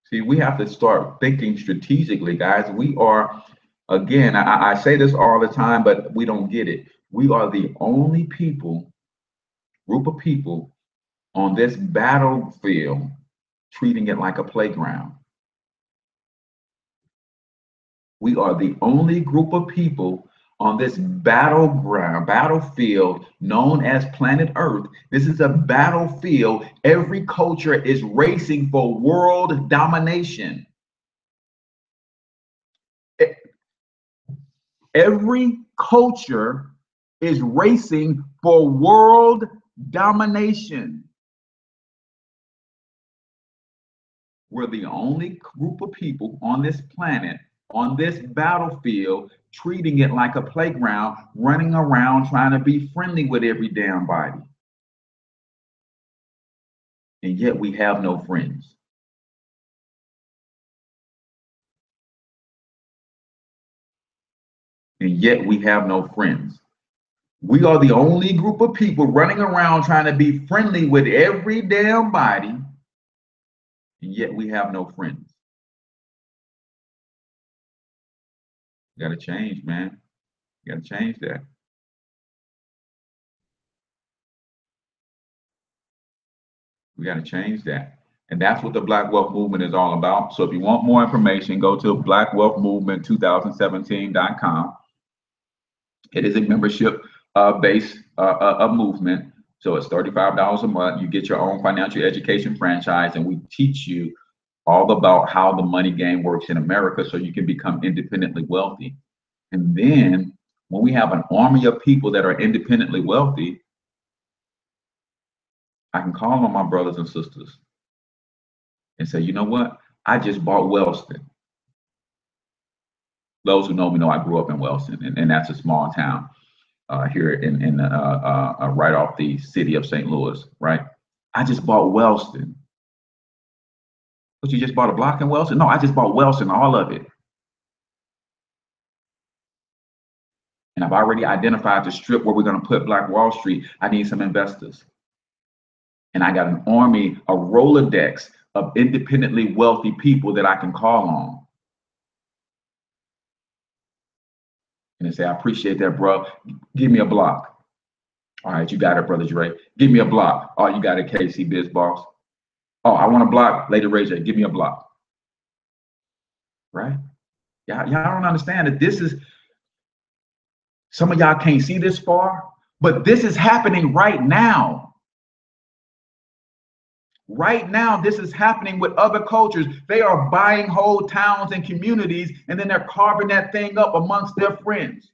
See, we have to start thinking strategically, guys. We are, again, I say this all the time, but we don't get it. We are the only group of people on this battlefield treating it like a playground. We are the only group of people on this battlefield known as planet Earth. This is a battlefield. Every culture is racing for world domination. Every culture is racing for world domination. We're the only group of people on this planet, on this battlefield, treating it like a playground, running around trying to be friendly with every damn body. And yet we have no friends. And yet we have no friends. We are the only group of people running around trying to be friendly with every damn body, and yet we have no friends. You got to change, man. You got to change that. We got to change that. And that's what the Black Wealth Movement is all about. So if you want more information, go to blackwealthmovement2017.com. It is a membership based movement. So it's $35 a month. You get your own financial education franchise, and we teach you all about how the money game works in America so you can become independently wealthy. And then when we have an army of people that are independently wealthy, I can call on my brothers and sisters and say, you know what? I just bought Wellston. Those who know me know I grew up in Wellston, and that's a small town here in right off the city of St. Louis, right? I just bought Wellston. But you just bought a block in Wellston? No, I just bought Wellston, all of it. And I've already identified the strip where we're going to put Black Wall Street. I need some investors. And I got an army, a Rolodex of independently wealthy people that I can call on. And they say, I appreciate that, bro. Give me a block. All right, you got it, Brother Dre. Give me a block. Oh, you got it, KC Biz Boss. Oh, I want a block, Lady Ray J. Give me a block. Right? Y'all don't understand that this is, some of y'all can't see this far, but this is happening right now. Right now, this is happening with other cultures. They are buying whole towns and communities, and then they're carving that thing up amongst their friends.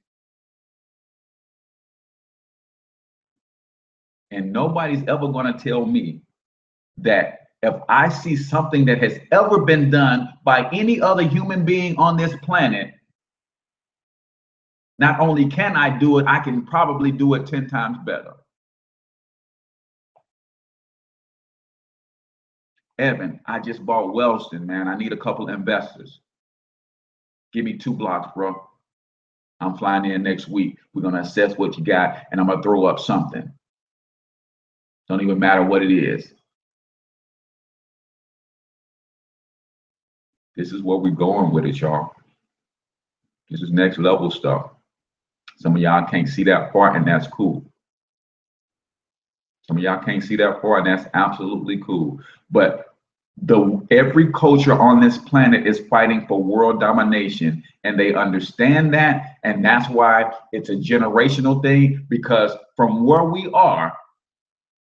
And nobody's ever going to tell me that if I see something that has ever been done by any other human being on this planet, not only can I do it, I can probably do it 10 times better. Evan, I just bought Wellston, man. I need a couple investors. Give me 2 blocks, bro. I'm flying in next week. We're going to assess what you got, and I'm going to throw up something. Don't even matter what it is. This is where we're going with it, y'all. This is next level stuff. Some of y'all can't see that part, and that's cool. Some of y'all can't see that part, and that's absolutely cool. But every culture on this planet is fighting for world domination, and they understand that, and that's why it's a generational thing, because from where we are,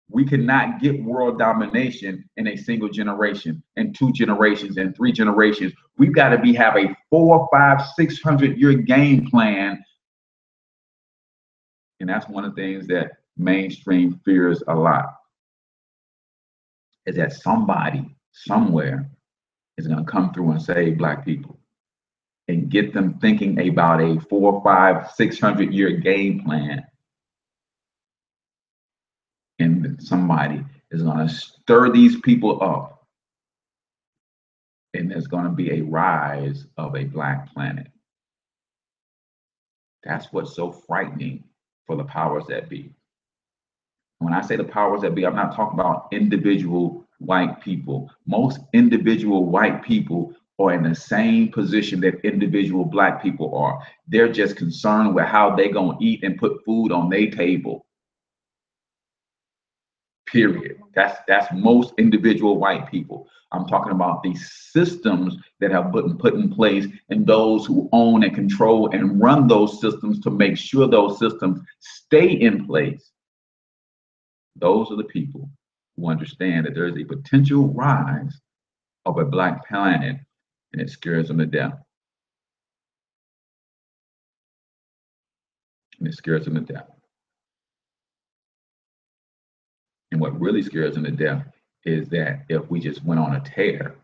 we cannot get world domination in a single generation, in 2 generations, in 3 generations. We've got to have a 400, 500, 600-year game plan. And that's one of the things that mainstream fears a lot, is that somebody somewhere is going to come through and save Black people and get them thinking about a 400, 500, 600-year game plan. And somebody is going to stir these people up, and there's going to be a rise of a Black planet. That's what's so frightening for the powers that be. When I say the powers that be, I'm not talking about individual white people. Most individual white people are in the same position that individual black people are. They're just concerned with how they gonna eat and put food on their table. Period. That's most individual white people. I'm talking about these systems that have been put in place and those who own and control and run those systems to make sure those systems stay in place. Those are the people who understand that there is a potential rise of a black planet, and it scares them to death. And it scares them to death. And what really scares them to death is that if we just went on a tear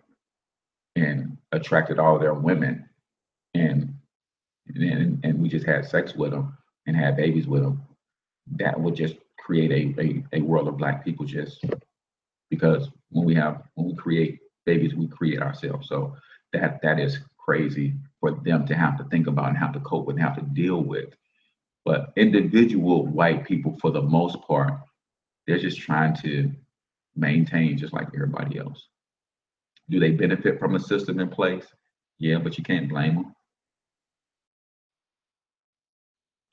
and attracted all their women and we just had sex with them and had babies with them, that would just create a world of black people, just because when we create babies, we create ourselves. So that is crazy for them to have to think about and have to cope with and have to deal with. But individual white people, for the most part, they're just trying to maintain just like everybody else. Do they benefit from the system in place? Yeah, but you can't blame them.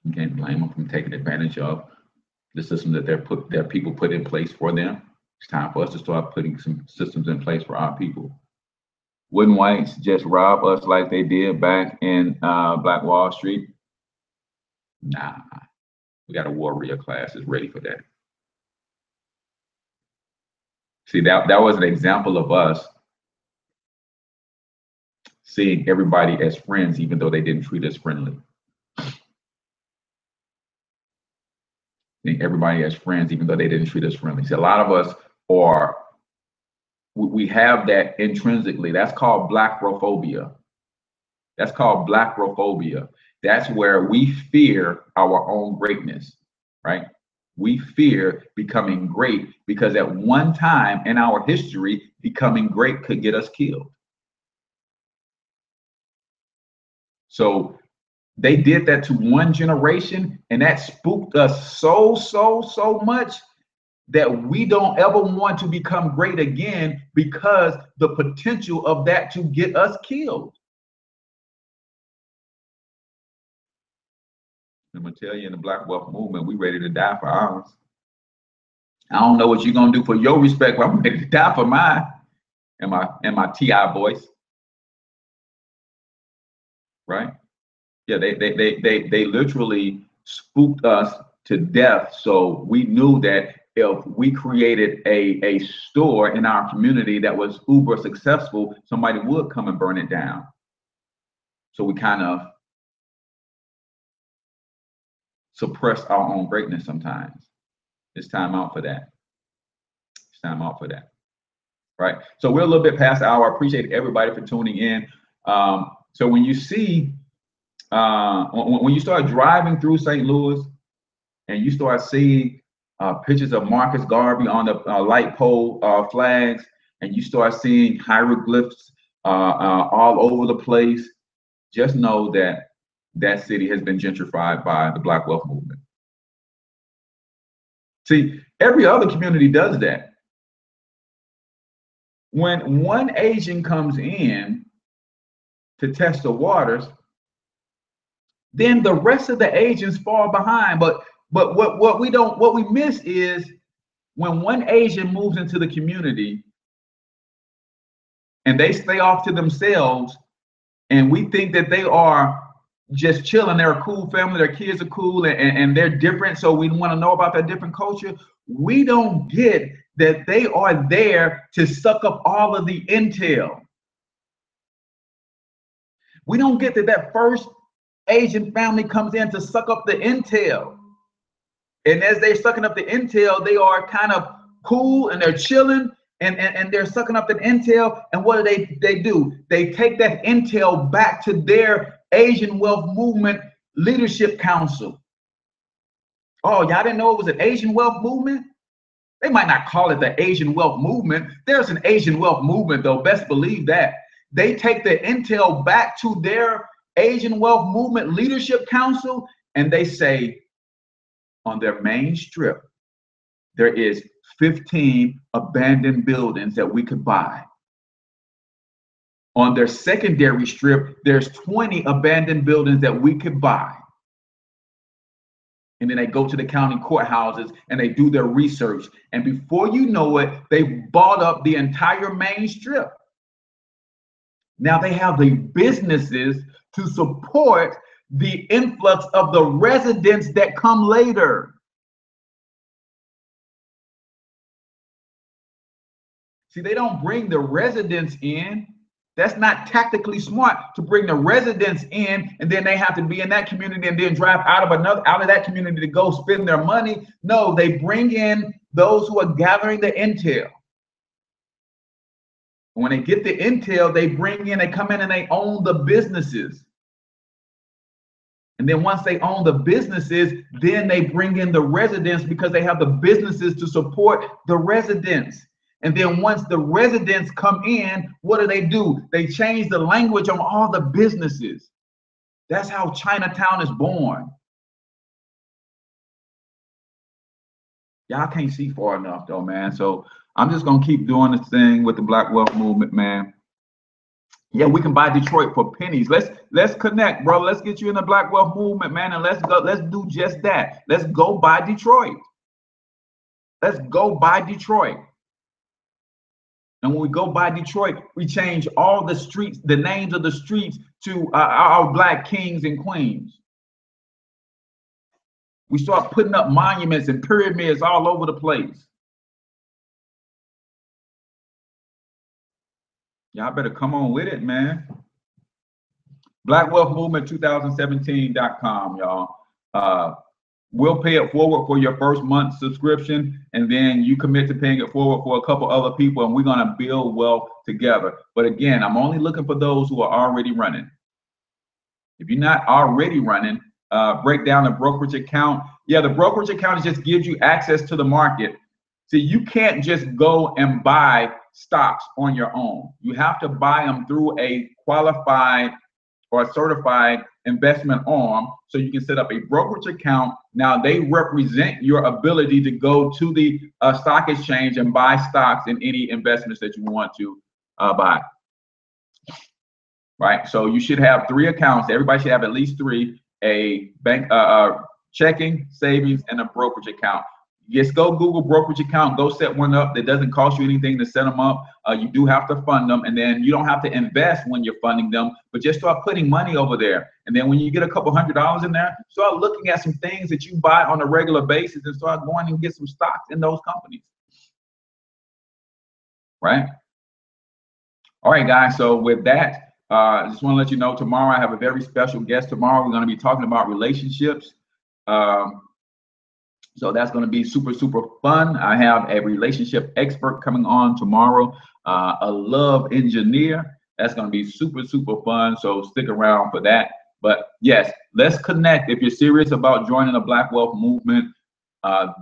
You can't blame them from taking advantage of the system that their people put in place for them. It's time for us to start putting some systems in place for our people. Wouldn't whites just rob us like they did back in Black Wall Street? Nah, we got a warrior class that's ready for that. See, that was an example of us seeing everybody as friends, even though they didn't treat us friendly. Seeing everybody as friends, even though they didn't treat us friendly. See, a lot of us we have that intrinsically. That's called blackrophobia. That's called blackrophobia. That's where we fear our own greatness, right? We fear becoming great because at one time in our history, becoming great could get us killed. So they did that to one generation, and that spooked us so much that we don't ever want to become great again because the potential of that to get us killed. I'm gonna tell you, in the Black Wealth Movement, we ready to die for ours. I don't know what you're gonna do for your respect, but I'm ready to die for mine. And my TI voice, right? Yeah, they literally spooked us to death. So we knew that if we created a store in our community that was uber successful, somebody would come and burn it down. So we kind of suppress our own greatness sometimes. It's time out for that. It's time out for that. Right. So we're a little bit past the hour. I appreciate everybody for tuning in. So when you see, when you start driving through St. Louis and you start seeing pictures of Marcus Garvey on the light pole flags, and you start seeing hieroglyphs all over the place, just know that that city has been gentrified by the Black Wealth Movement. See, every other community does that. When one Asian comes in to test the waters, then the rest of the Asians fall behind. But what we miss is when one Asian moves into the community and they stay off to themselves, and we think that they are just chilling, they're a cool family, their kids are cool, and they're different, so we want to know about that different culture. We don't get that they are there to suck up all of the intel. We don't get that first Asian family comes in to suck up the intel. And as they're sucking up the intel, they are kind of cool and they're chilling and they're sucking up the intel. And what do? They take that intel back to their Asian Wealth Movement Leadership Council. Oh, y'all didn't know it was an Asian Wealth Movement? They might not call it the Asian Wealth Movement. There's an Asian Wealth Movement, though. Best believe that. They take the intel back to their Asian Wealth Movement Leadership Council, and they say on their main strip, there is 15 abandoned buildings that we could buy. On their secondary strip, there's 20 abandoned buildings that we could buy. And then they go to the county courthouses and they do their research. And before you know it, they bought up the entire main strip. Now they have the businesses to support the influx of the residents that come later. See, they don't bring the residents in. That's not tactically smart to bring the residents in and then they have to be in that community and then drive out of that community to go spend their money. No, they bring in those who are gathering the intel. When they get the intel, they come in and they own the businesses. And then once they own the businesses, then they bring in the residents because they have the businesses to support the residents. And then once the residents come in, what do? They change the language on all the businesses. That's how Chinatown is born. Y'all can't see far enough though, man. So I'm just gonna keep doing this thing with the Black Wealth Movement, man. Yeah, we can buy Detroit for pennies. Let's connect, bro. Let's get you in the Black Wealth Movement, man, and let's go. Let's do just that. Let's go buy Detroit. Let's go buy Detroit. And when we go by Detroit, we change all the streets, the names of the streets to our Black kings and queens. We start putting up monuments and pyramids all over the place. Y'all better come on with it, man. BlackWealthMovement2017.com, y'all. We'll pay it forward for your first month subscription, and then you commit to paying it forward for a couple other people, and we're going to build wealth together. But again, I'm only looking for those who are already running. If you're not already running, break down the brokerage account. Yeah, the brokerage account just gives you access to the market. See, you can't just go and buy stocks on your own. You have to buy them through a qualified or a certified investment arm, so you can set up a brokerage account. Now they represent your ability to go to the stock exchange and buy stocks in any investments that you want to buy. Right, so you should have 3 accounts. Everybody should have at least 3: a bank, checking, savings, and a brokerage account. Just go Google brokerage account, go set one up. That doesn't cost you anything to set them up. You do have to fund them, and then you don't have to invest when you're funding them, but just start putting money over there. And then when you get a couple $100 in there, start looking at some things that you buy on a regular basis and start going and get some stocks in those companies. Right? All right, guys. So with that, I just want to let you know tomorrow I have a very special guest. Tomorrow we're going to be talking about relationships. So that's going to be super, super fun. I have a relationship expert coming on tomorrow, a love engineer. That's going to be super, super fun. So stick around for that. But yes, let's connect. If you're serious about joining the Black Wealth Movement,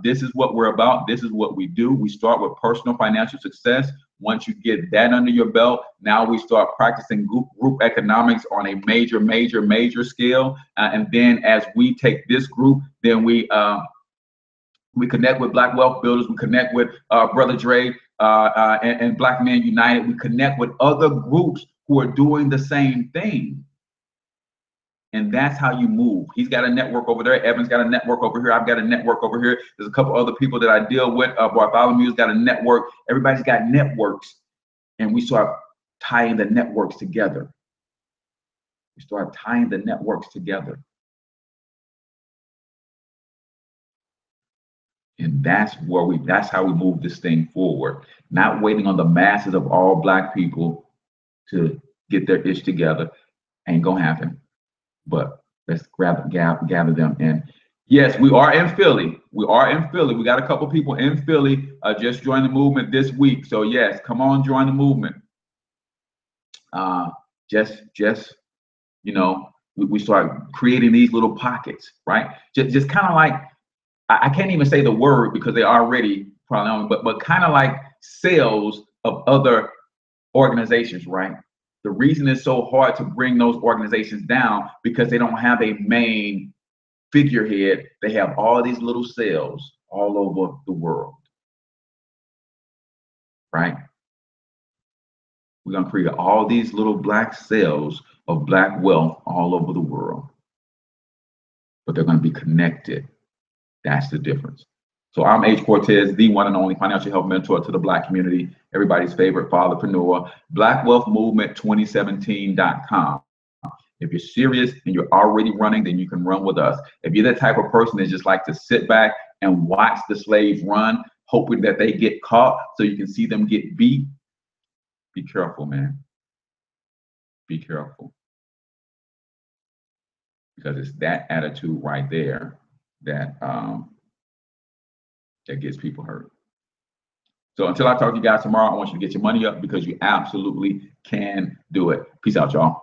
this is what we're about. This is what we do. We start with personal financial success. Once you get that under your belt, now we start practicing group economics on a major, major, major scale. And then as we take this group, then we connect with Black Wealth Builders. We connect with Brother Dre and Black Men United. We connect with other groups who are doing the same thing. And that's how you move. He's got a network over there. Evan's got a network over here. I've got a network over here. There's a couple other people that I deal with. Bartholomew's got a network. Everybody's got networks. And we start tying the networks together. We start tying the networks together. And that's how we move this thing forward. Not waiting on the masses of all Black people to get their ish together. Ain't gonna happen. But let's gather them. And yes, we are in Philly. We are in Philly. We got a couple people in Philly just joined the movement this week. So yes, come on, join the movement. You know, we start creating these little pockets, right? Just kind of like, I can't even say the word because they already probably on, but kind of like sales of other organizations, right? The reason it's so hard to bring those organizations down because they don't have a main figurehead. They have all these little cells all over the world. right? We're going to create all these little black cells of black wealth all over the world, but they're going to be connected. That's the difference. So I'm H Cortez, the one and only financial health mentor to the Black community, everybody's favorite fatherpreneur, blackwealthmovement2017.com. If you're serious and you're already running, then you can run with us. If you're the type of person that just like to sit back and watch the slaves run, hoping that they get caught so you can see them get beat, be careful, man. Be careful. Because it's that attitude right there that that gets people hurt. So until I talk to you guys tomorrow, I want you to get your money up because you absolutely can do it. Peace out, y'all.